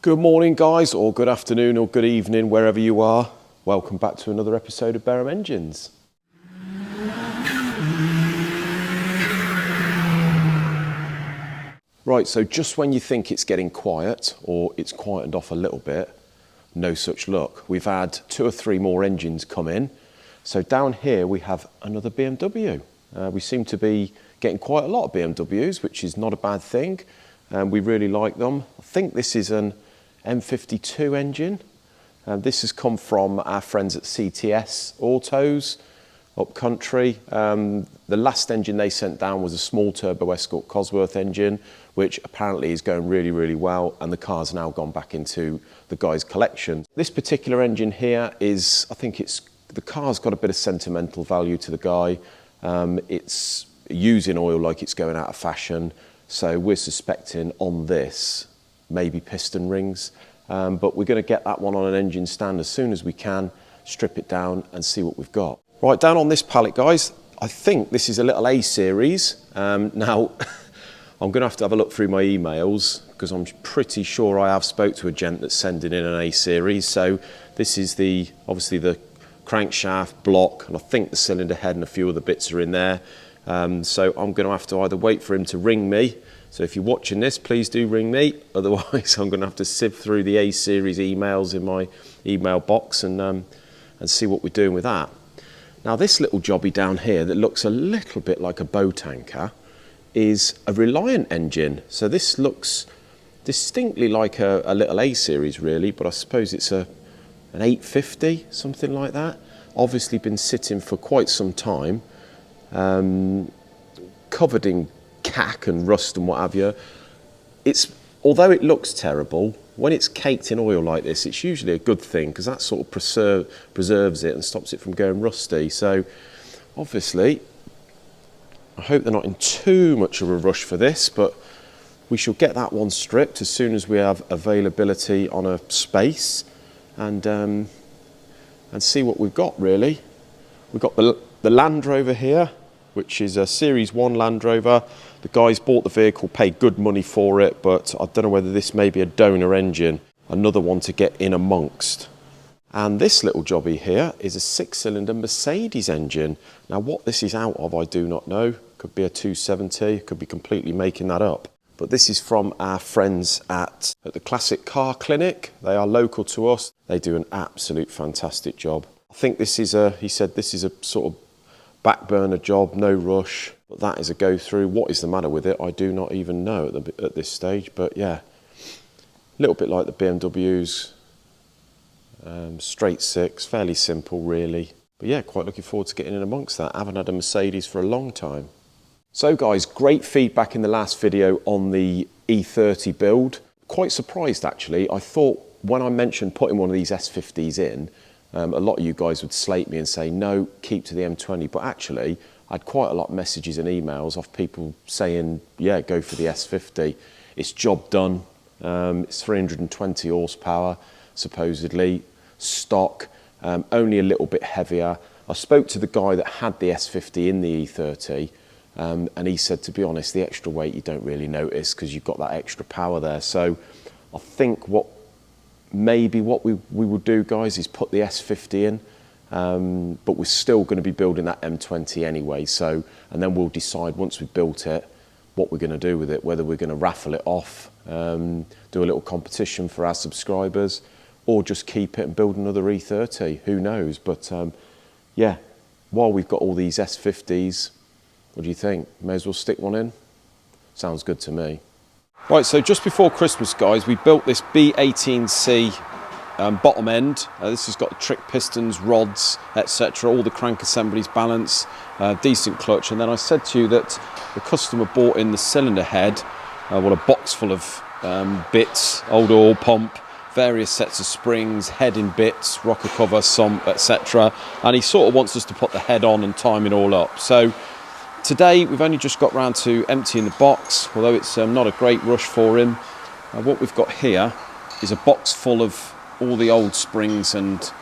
Good morning guys, or good afternoon or good evening wherever you are. Welcome back to another episode of Barham Engines. Right, so just when you think it's getting quiet or it's quietened off a little bit, no such luck. We've had 2 or 3 more engines come in. So down here we have another BMW. We seem to be getting quite a lot of BMWs, which is not a bad thing. We really like them. I think this is an M52 engine. This has come from our friends at CTS Autos up country. The last engine they sent down was a small turbo Escort Cosworth engine, which apparently is going really, really well, and the car's now gone back into the guy's collection. This particular engine here is, the car's got a bit of sentimental value to the guy. It's using oil like it's going out of fashion, so we're suspecting on this maybe piston rings, but we're going to get that one on an engine stand as soon as we can, strip it down and see what we've got. Right, down on this pallet guys, I think this is a little A series. Now I'm going to have a look through my emails because I'm pretty sure I have spoke to a gent that's sending in an A series. So this is obviously the crankshaft block, and I think the cylinder head and a few other bits are in there. So I'm going to have to either wait for him to ring me. So if you're watching this, please do ring me. Otherwise, I'm going to have to sift through the A-series emails in my email box and see what we're doing with that. Now, this little jobby down here that looks a little bit like a boat anchor is a Reliant engine. So this looks distinctly like a little A-series, really, but I suppose it's an 850, something like that. Obviously been sitting for quite some time, covered in cack and rust and what have you. Although it looks terrible, when it's caked in oil like this, it's usually a good thing because that sort of preserves it and stops it from going rusty. So obviously I hope they're not in too much of a rush for this, but we shall get that one stripped as soon as we have availability on a space and see what we've got really. We've got the Land Rover here, which is a Series 1 Land Rover. The guys bought the vehicle, paid good money for it, but I don't know whether this may be a donor engine, another one to get in amongst. And this little jobby here is a 6-cylinder Mercedes engine. Now what this is out of, I do not know. Could be a 270, could be completely making that up. But this is from our friends at the Classic Car Clinic. They are local to us. They do an absolute fantastic job. I think this is he said this is a sort of back burner job, no rush, but that is a go through. What is the matter with it? I do not even know at this stage, but yeah, a little bit like the BMWs, straight 6, fairly simple really. But yeah, quite looking forward to getting in amongst that. I haven't had a Mercedes for a long time. So guys, great feedback in the last video on the E30 build. Quite surprised actually. I thought when I mentioned putting one of these S50s in, a lot of you guys would slate me and say, no, keep to the M20. But actually, I had quite a lot of messages and emails of people saying, yeah, go for the S50. It's job done. It's 320 horsepower, supposedly. Stock, only a little bit heavier. I spoke to the guy that had the S50 in the E30, and he said, to be honest, the extra weight you don't really notice because you've got that extra power there. So I think maybe what we will do, guys, is put the S50 in, but we're still going to be building that M20 anyway. So, and then we'll decide once we've built it what we're going to do with it, whether we're going to raffle it off, do a little competition for our subscribers, or just keep it and build another E30. Who knows? But yeah, while we've got all these S50s, what do you think? May as well stick one in? Sounds good to me. Right, so just before Christmas, guys, we built this B18C bottom end. This has got trick pistons, rods, etc. All the crank assemblies, balance, decent clutch. And then I said to you that the customer bought in the cylinder head, a box full of bits, old oil pump, various sets of springs, head in bits, rocker cover, sump, etc. And he sort of wants us to put the head on and time it all up. So today we've only just got round to emptying the box, although it's not a great rush for him. What we've got here is a box full of all the old springs and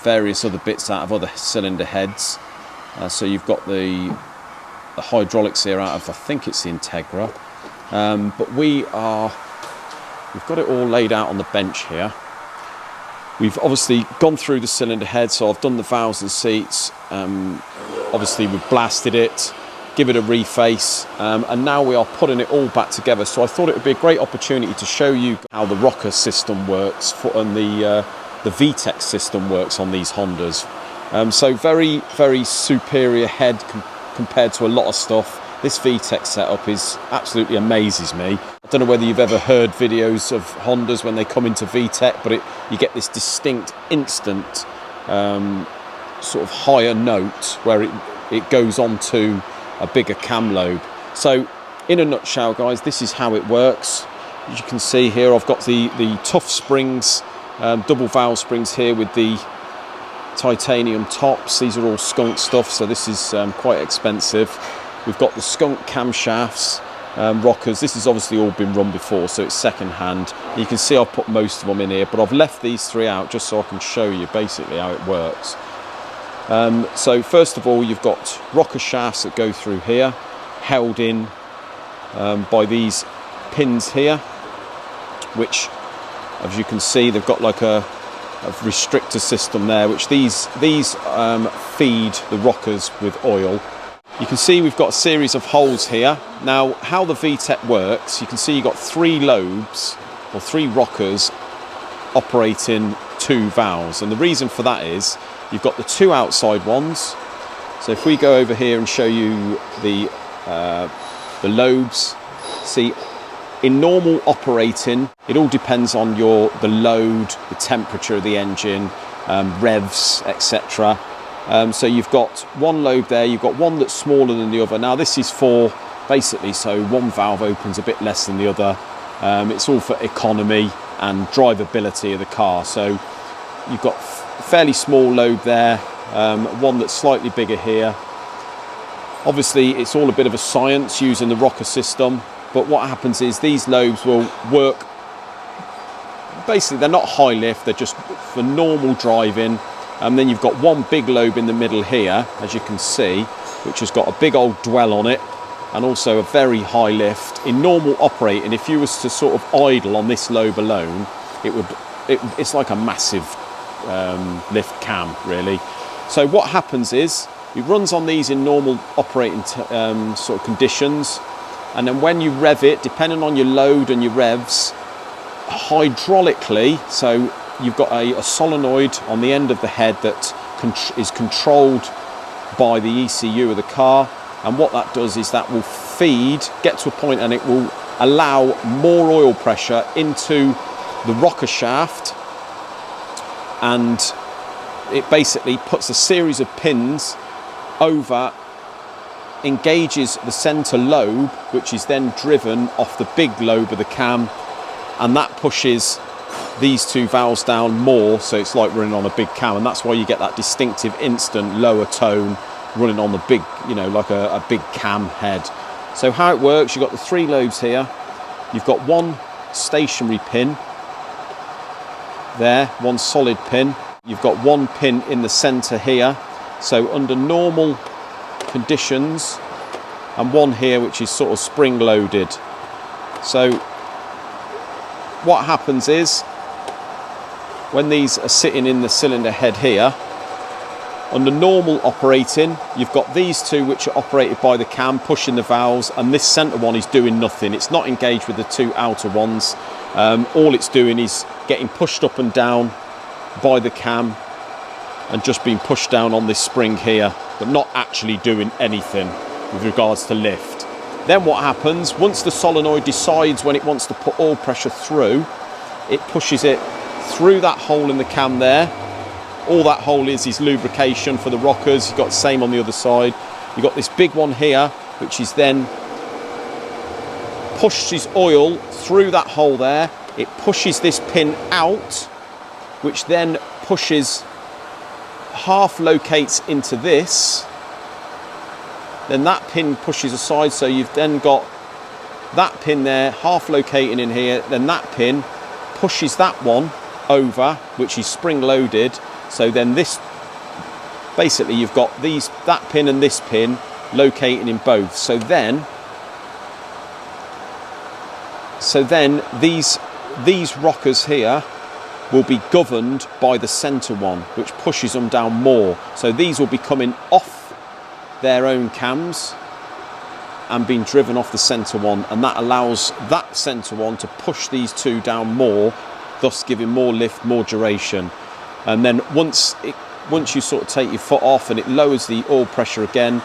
various other bits out of other cylinder heads. So you've got the hydraulics here out of, I think it's the Integra. But we are we've got it all laid out on the bench here. We've obviously gone through the cylinder head, so I've done the valves and seats. Obviously we've blasted it, give it a reface, and now we are putting it all back together. So I thought it would be a great opportunity to show you how the rocker system works and the Vtec system works on these Hondas. So very, very superior head compared to a lot of stuff. This Vtec setup absolutely amazes me. I don't know whether you've ever heard videos of Hondas when they come into Vtec, but you get this distinct instant sort of higher note where it goes on to a bigger cam lobe. So in a nutshell, guys, this is how it works. As you can see here, I've got the tough springs, double valve springs here with the titanium tops. These are all skunk stuff, so this is quite expensive. We've got the skunk camshafts, rockers. This has obviously all been run before, so it's second hand. You can see I've put most of them in here, but I've left these three out just so I can show you basically how it works. So first of all, you've got rocker shafts that go through here, held in by these pins here, which, as you can see, they've got like a restrictor system there, which these feed the rockers with oil. You can see we've got a series of holes here. Now, how the Vtec works, you can see you've got three lobes or three rockers operating two valves, and the reason for that is you've got the two outside ones. So if we go over here and show you the lobes, see, in normal operating, it all depends on the load, the temperature of the engine, revs, etc. So you've got one lobe there, you've got one that's smaller than the other. Now this is for basically, so one valve opens a bit less than the other. It's all for economy and drivability of the car. So you've got fairly small lobe there, one that's slightly bigger here. Obviously it's all a bit of a science using the rocker system, but what happens is these lobes will work, basically they're not high lift, they're just for normal driving. And then you've got one big lobe in the middle here, as you can see, which has got a big old dwell on it and also a very high lift. In normal operating, if you was to sort of idle on this lobe alone, it's like a massive lift cam, really. So what happens is it runs on these in normal operating sort of conditions, and then when you rev it, depending on your load and your revs, hydraulically, so you've got a solenoid on the end of the head that is controlled by the ECU of the car, and what that does is that will get to a point and it will allow more oil pressure into the rocker shaft, and it basically puts a series of pins over, engages the center lobe, which is then driven off the big lobe of the cam, and that pushes these two valves down more, so it's like running on a big cam, and that's why you get that distinctive instant lower tone running on the big, like a big cam head. So how it works, you've got the three lobes here, you've got one stationary pin there, one solid pin, you've got one pin in the center here, so under normal conditions, and one here which is sort of spring loaded. So what happens is, when these are sitting in the cylinder head here, under normal operating, you've got these two which are operated by the cam pushing the valves, and this center one is doing nothing. It's not engaged with the two outer ones. All it's doing is getting pushed up and down by the cam and just being pushed down on this spring here, but not actually doing anything with regards to lift. Then what happens, once the solenoid decides when it wants to put oil pressure through, it pushes it through that hole in the cam there. All that hole is lubrication for the rockers. You've got the same on the other side. You've got this big one here, which is then pushes oil through that hole there. It pushes this pin out, which then pushes, half locates into this. Then that pin pushes aside, so you've then got that pin there, half locating in here. Then that pin pushes that one over, which is spring loaded. So then this, basically you've got that pin and this pin locating in both. So then these these rockers here will be governed by the centre one, which pushes them down more. So these will be coming off their own cams and being driven off the centre one, and that allows that centre one to push these two down more, thus giving more lift, more duration. And then once you sort of take your foot off and it lowers the oil pressure again,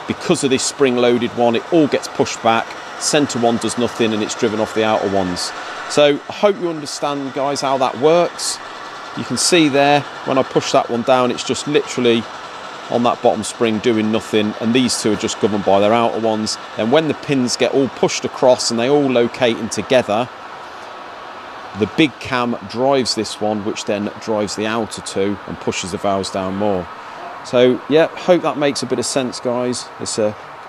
because of this spring-loaded one, it all gets pushed back. Centre one does nothing and it's driven off the outer ones. So I hope you understand, guys, how that works. You can see there, when I push that one down, it's just literally on that bottom spring doing nothing, and these two are just governed by their outer ones. And when the pins get all pushed across and they all locate in together, the big cam drives this one, which then drives the outer two and pushes the valves down more. So yeah, hope that makes a bit of sense, guys.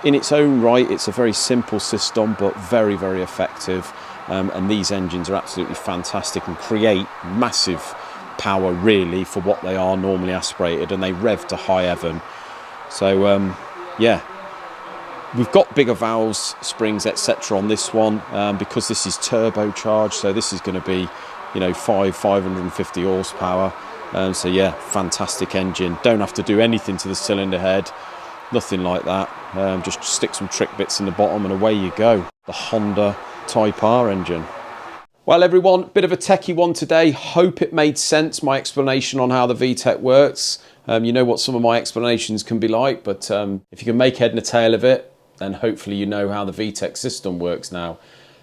In its own right, it's a very simple system, but very, very effective. And these engines are absolutely fantastic and create massive power, really, for what they are normally aspirated, and they rev to high heaven. So yeah, we've got bigger valves, springs, etc. on this one, because this is turbocharged. So this is going to be, you know, 550 horsepower. So yeah, fantastic engine. Don't have to do anything to the cylinder head, nothing like that. Just stick some trick bits in the bottom and away you go. The Honda Type R engine. Well, everyone, bit of a techie one today. Hope it made sense, my explanation on how the Vtec works. You know what some of my explanations can be like, but if you can make head and a tail of it, then hopefully you know how the Vtec system works now.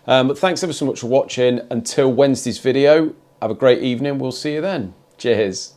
But thanks ever so much for watching. Until Wednesday's video, have a great evening. We'll see you then. Cheers.